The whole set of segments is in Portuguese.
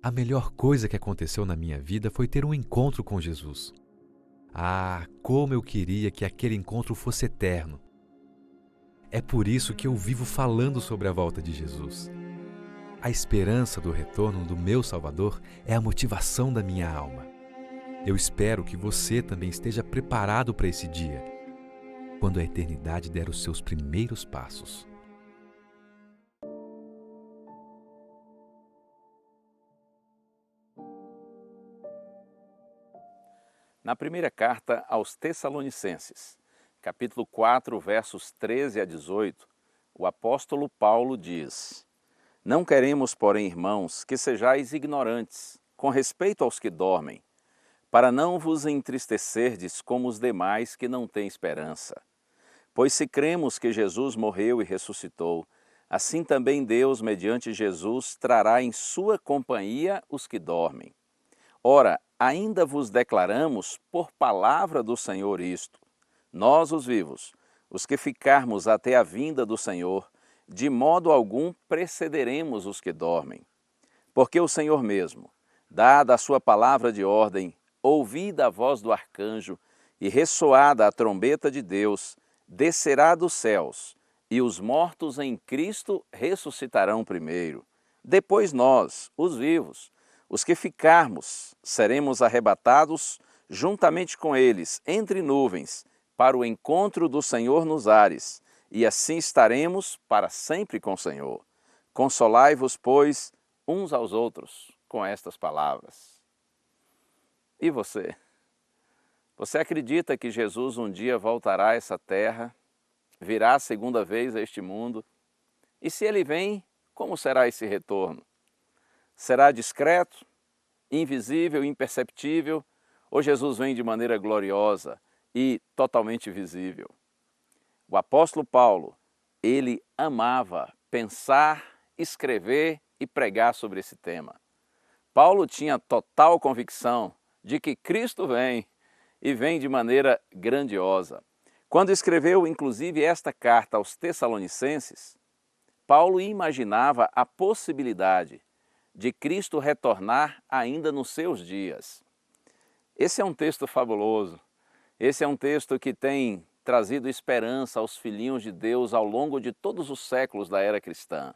A melhor coisa que aconteceu na minha vida foi ter um encontro com Jesus. Ah, como eu queria que aquele encontro fosse eterno. É por isso que eu vivo falando sobre a volta de Jesus. A esperança do retorno do meu Salvador é a motivação da minha alma. Eu espero que você também esteja preparado para esse dia, quando a eternidade der os seus primeiros passos. Na primeira carta aos Tessalonicenses, capítulo 4, versos 13 a 18, o apóstolo Paulo diz: Não queremos, porém, irmãos, que sejais ignorantes com respeito aos que dormem, para não vos entristecerdes como os demais que não têm esperança. Pois se cremos que Jesus morreu e ressuscitou, assim também Deus, mediante Jesus, trará em sua companhia os que dormem. Ora, ainda vos declaramos por palavra do Senhor isto: nós, os vivos, os que ficarmos até a vinda do Senhor, de modo algum precederemos os que dormem. Porque o Senhor mesmo, dada a sua palavra de ordem, ouvida a voz do arcanjo e ressoada a trombeta de Deus, descerá dos céus, e os mortos em Cristo ressuscitarão primeiro. Depois nós, os vivos, os que ficarmos, seremos arrebatados juntamente com eles, entre nuvens, para o encontro do Senhor nos ares, e assim estaremos para sempre com o Senhor. Consolai-vos, pois, uns aos outros com estas palavras. E você? Você acredita que Jesus um dia voltará a essa terra, virá a segunda vez a este mundo? E se ele vem, como será esse retorno? Será discreto, invisível, imperceptível, ou Jesus vem de maneira gloriosa e totalmente visível? O apóstolo Paulo, ele amava pensar, escrever e pregar sobre esse tema. Paulo tinha total convicção de que Cristo vem e vem de maneira grandiosa. Quando escreveu, inclusive, esta carta aos Tessalonicenses, Paulo imaginava a possibilidade de Cristo retornar ainda nos seus dias. Esse é um texto fabuloso. Esse é um texto que tem trazido esperança aos filhinhos de Deus ao longo de todos os séculos da era cristã.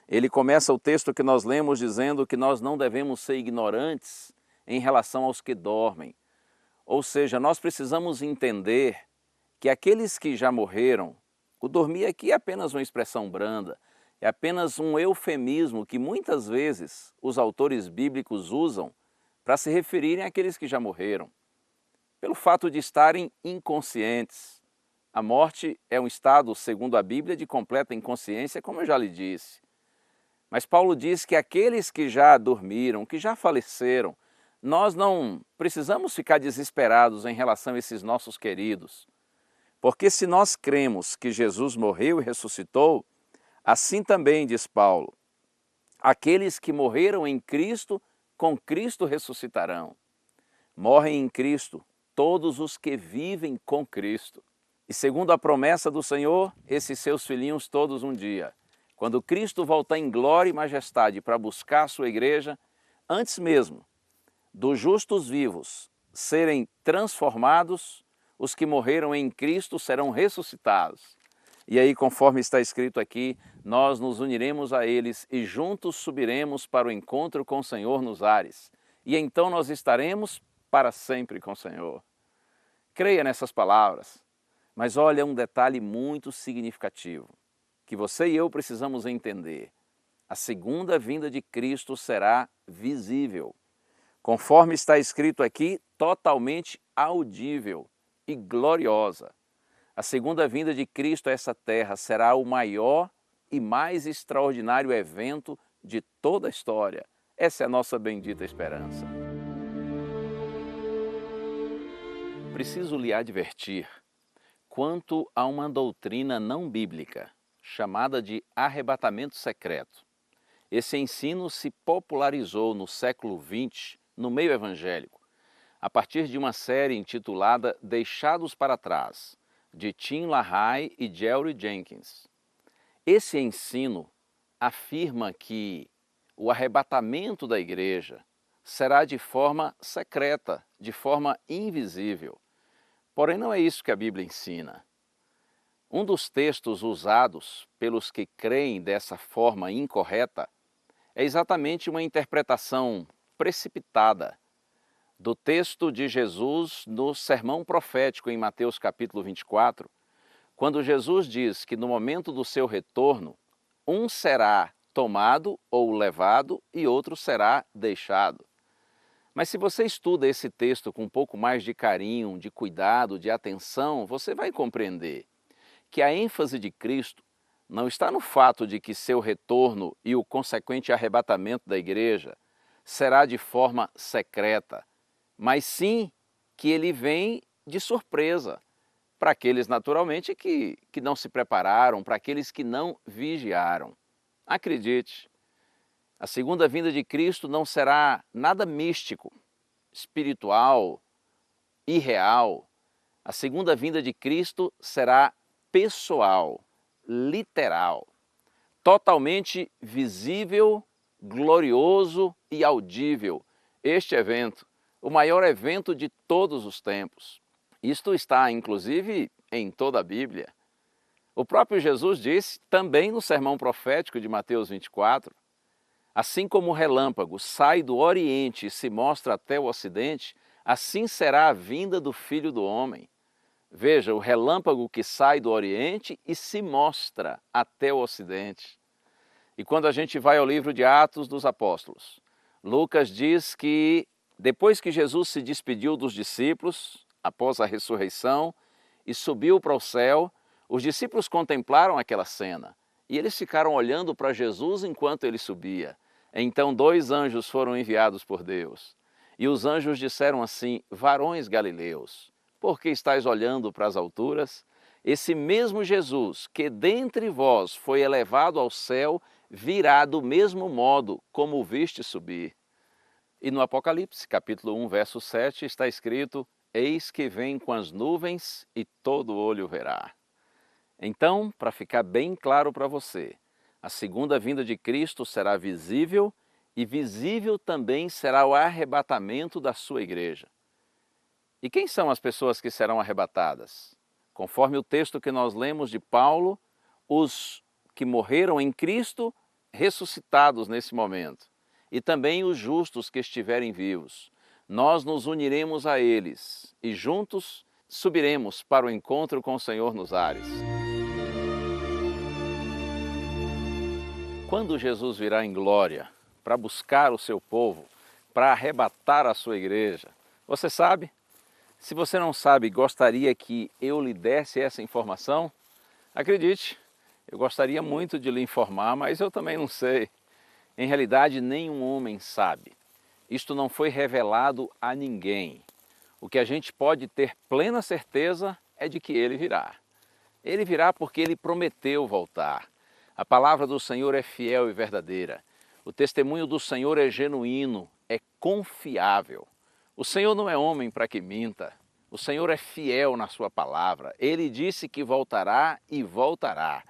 Ele começa o texto que nós lemos dizendo que nós não devemos ser ignorantes em relação aos que dormem. Ou seja, nós precisamos entender que aqueles que já morreram, o dormir aqui é apenas uma expressão branda, é apenas um eufemismo que muitas vezes os autores bíblicos usam para se referirem àqueles que já morreram, pelo fato de estarem inconscientes. A morte é um estado, segundo a Bíblia, de completa inconsciência, como eu já lhe disse. Mas Paulo diz que aqueles que já dormiram, que já faleceram, nós não precisamos ficar desesperados em relação a esses nossos queridos. Porque se nós cremos que Jesus morreu e ressuscitou, assim também, diz Paulo, aqueles que morreram em Cristo, com Cristo ressuscitarão. Morrem em Cristo todos os que vivem com Cristo. E segundo a promessa do Senhor, esses seus filhinhos todos um dia, quando Cristo voltar em glória e majestade para buscar a sua igreja, antes mesmo dos justos vivos serem transformados, os que morreram em Cristo serão ressuscitados. E aí, conforme está escrito aqui, nós nos uniremos a eles e juntos subiremos para o encontro com o Senhor nos ares. E então nós estaremos para sempre com o Senhor. Creia nessas palavras, mas olha um detalhe muito significativo, que você e eu precisamos entender. A segunda vinda de Cristo será visível. Conforme está escrito aqui, totalmente audível e gloriosa. A segunda vinda de Cristo a essa terra será o maior e mais extraordinário evento de toda a história. Essa é a nossa bendita esperança. Preciso lhe advertir quanto a uma doutrina não bíblica, chamada de arrebatamento secreto. Esse ensino se popularizou no século XX, no meio evangélico, a partir de uma série intitulada Deixados para Trás, de Tim LaHaye e Jerry Jenkins. Esse ensino afirma que o arrebatamento da igreja será de forma secreta, de forma invisível. Porém, não é isso que a Bíblia ensina. Um dos textos usados pelos que creem dessa forma incorreta é exatamente uma interpretação precipitada do texto de Jesus no sermão profético em Mateus capítulo 24, quando Jesus diz que no momento do seu retorno, um será tomado ou levado e outro será deixado. Mas se você estuda esse texto com um pouco mais de carinho, de cuidado, de atenção, você vai compreender que a ênfase de Cristo não está no fato de que seu retorno e o consequente arrebatamento da igreja será de forma secreta, mas sim que ele vem de surpresa para aqueles naturalmente que não se prepararam, para aqueles que não vigiaram. Acredite, a segunda vinda de Cristo não será nada místico, espiritual, irreal. A segunda vinda de Cristo será pessoal, literal, totalmente visível, glorioso e audível. Este evento, o maior evento de todos os tempos. Isto está, inclusive, em toda a Bíblia. O próprio Jesus disse, também no sermão profético de Mateus 24, assim como o relâmpago sai do Oriente e se mostra até o Ocidente, assim será a vinda do Filho do Homem. Veja, o relâmpago que sai do Oriente e se mostra até o Ocidente. E quando a gente vai ao livro de Atos dos Apóstolos, Lucas diz que depois que Jesus se despediu dos discípulos, após a ressurreição, e subiu para o céu, os discípulos contemplaram aquela cena e eles ficaram olhando para Jesus enquanto ele subia. Então 2 anjos foram enviados por Deus e os anjos disseram assim: varões galileus, por que estáis olhando para as alturas? Esse mesmo Jesus que dentre vós foi elevado ao céu virá do mesmo modo como o viste subir. E no Apocalipse, capítulo 1, verso 7, está escrito: eis que vem com as nuvens e todo olho verá. Então, para ficar bem claro para você, a segunda vinda de Cristo será visível e visível também será o arrebatamento da sua igreja. E quem são as pessoas que serão arrebatadas? Conforme o texto que nós lemos de Paulo, os que morreram em Cristo, ressuscitados nesse momento, e também os justos que estiverem vivos. Nós nos uniremos a eles e juntos subiremos para o encontro com o Senhor nos ares. Quando Jesus virá em glória para buscar o seu povo, para arrebatar a sua igreja, você sabe? Se você não sabe, gostaria que eu lhe desse essa informação? Acredite, eu gostaria muito de lhe informar, mas eu também não sei. Em realidade, nenhum homem sabe. Isto não foi revelado a ninguém. O que a gente pode ter plena certeza é de que ele virá. Ele virá porque ele prometeu voltar. A palavra do Senhor é fiel e verdadeira. O testemunho do Senhor é genuíno, é confiável. O Senhor não é homem para que minta. O Senhor é fiel na sua palavra. Ele disse que voltará e voltará.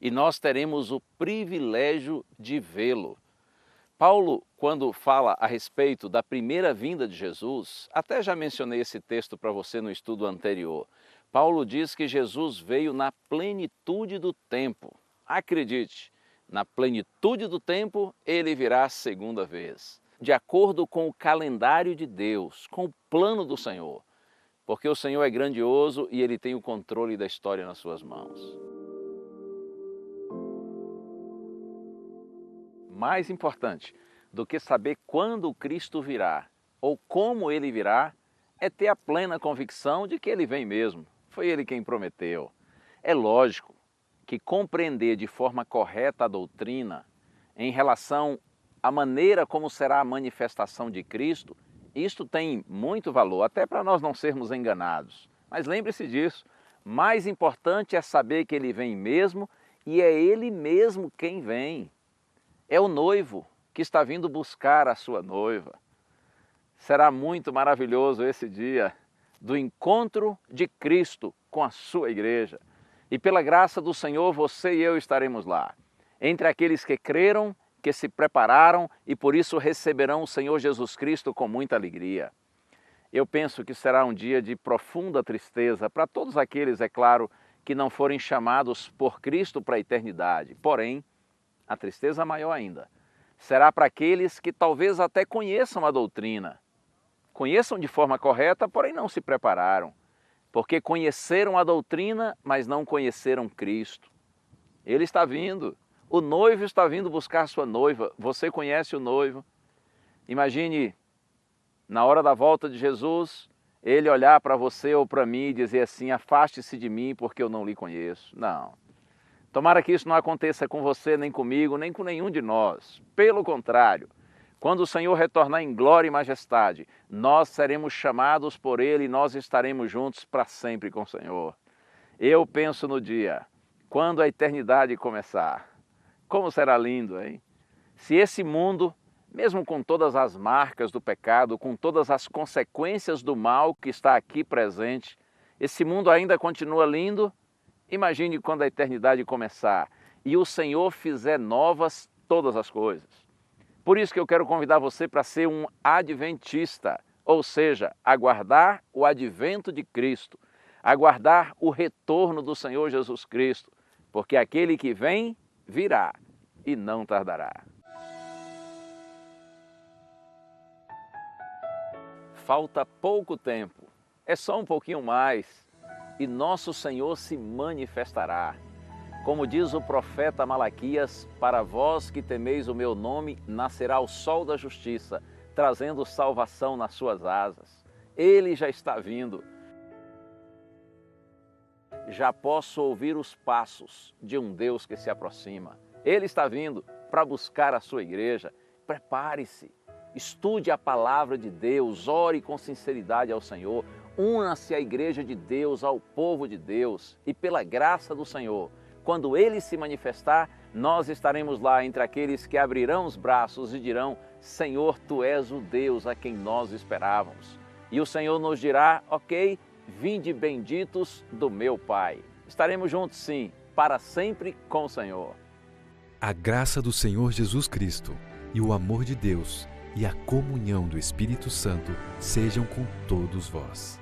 E nós teremos o privilégio de vê-lo. Paulo, quando fala a respeito da primeira vinda de Jesus, até já mencionei esse texto para você no estudo anterior. Paulo diz que Jesus veio na plenitude do tempo. Acredite, na plenitude do tempo ele virá a segunda vez, de acordo com o calendário de Deus, com o plano do Senhor, porque o Senhor é grandioso e ele tem o controle da história nas suas mãos. Mais importante do que saber quando Cristo virá ou como ele virá, é ter a plena convicção de que ele vem mesmo. Foi ele quem prometeu. É lógico que compreender de forma correta a doutrina em relação à maneira como será a manifestação de Cristo, isto tem muito valor, até para nós não sermos enganados. Mas lembre-se disso, mais importante é saber que ele vem mesmo e é ele mesmo quem vem. É o noivo que está vindo buscar a sua noiva. Será muito maravilhoso esse dia do encontro de Cristo com a sua igreja. E pela graça do Senhor, você e eu estaremos lá, entre aqueles que creram que se prepararam e por isso receberão o Senhor Jesus Cristo com muita alegria. Eu penso que será um dia de profunda tristeza para todos aqueles, é claro, que não forem chamados por Cristo para a eternidade. Porém, a tristeza maior ainda será para aqueles que talvez até conheçam a doutrina, conheçam de forma correta, porém não se prepararam, porque conheceram a doutrina, mas não conheceram Cristo. Ele está vindo, o noivo está vindo buscar sua noiva, você conhece o noivo. Imagine, na hora da volta de Jesus, ele olhar para você ou para mim e dizer assim: afaste-se de mim porque eu não lhe conheço. Não. Tomara que isso não aconteça com você, nem comigo, nem com nenhum de nós. Pelo contrário, quando o Senhor retornar em glória e majestade, nós seremos chamados por Ele e nós estaremos juntos para sempre com o Senhor. Eu penso no dia, quando a eternidade começar. Como será lindo, hein? Se esse mundo, mesmo com todas as marcas do pecado, com todas as consequências do mal que está aqui presente, esse mundo ainda continua lindo, imagine quando a eternidade começar e o Senhor fizer novas todas as coisas. Por isso que eu quero convidar você para ser um adventista, ou seja, aguardar o advento de Cristo, aguardar o retorno do Senhor Jesus Cristo, porque aquele que vem, virá e não tardará. Falta pouco tempo, é só um pouquinho mais, e nosso Senhor se manifestará. Como diz o profeta Malaquias, para vós que temeis o meu nome, nascerá o sol da justiça, trazendo salvação nas suas asas. Ele já está vindo. Já posso ouvir os passos de um Deus que se aproxima. Ele está vindo para buscar a sua igreja. Prepare-se, estude a palavra de Deus, ore com sinceridade ao Senhor, una-se à igreja de Deus, ao povo de Deus, e pela graça do Senhor, quando Ele se manifestar, nós estaremos lá entre aqueles que abrirão os braços e dirão: Senhor, Tu és o Deus a quem nós esperávamos. E o Senhor nos dirá: ok, vinde benditos do meu Pai. Estaremos juntos sim, para sempre com o Senhor. A graça do Senhor Jesus Cristo e o amor de Deus e a comunhão do Espírito Santo sejam com todos vós.